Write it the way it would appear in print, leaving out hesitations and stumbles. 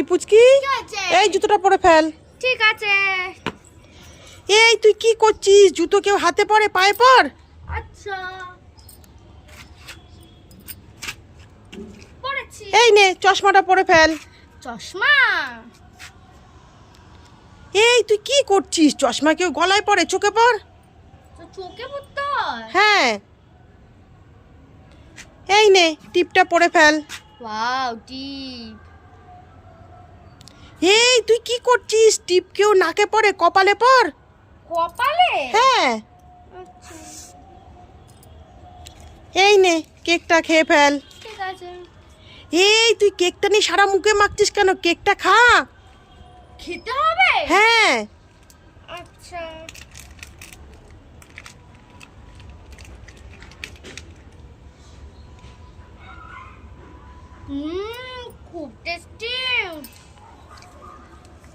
পুচকি এই জুতোটা পরে ফেল। ঠিক আছে। এই তুই কি করছিস? জুতো কেউ হাতে পরে পায়ে পর। আচ্ছা পড়েছি। এই নে চশমাটা পরে ফেল। চশমা? এই তুই কি করছিস? চশমা কেউ গলায় পরে, চোখে পর। তো চোখে পড়তে হয়? হ্যাঁ এই নে টিপটা পরে ফেল। ওয়াও টিপ। এই তুই কি করছিস? টিপ কেউ নাকে পরে, কপালে পর। কপালে? হ্যাঁ আচ্ছা এই নে কেকটা খেয়ে ফেল। ঠিক আছে। এই তুই কেকটা নিয়ে সারা মুখে মাখছিস কেন? কেকটা খা। খেতে হবে? হ্যাঁ আচ্ছা খুব টেস্টি।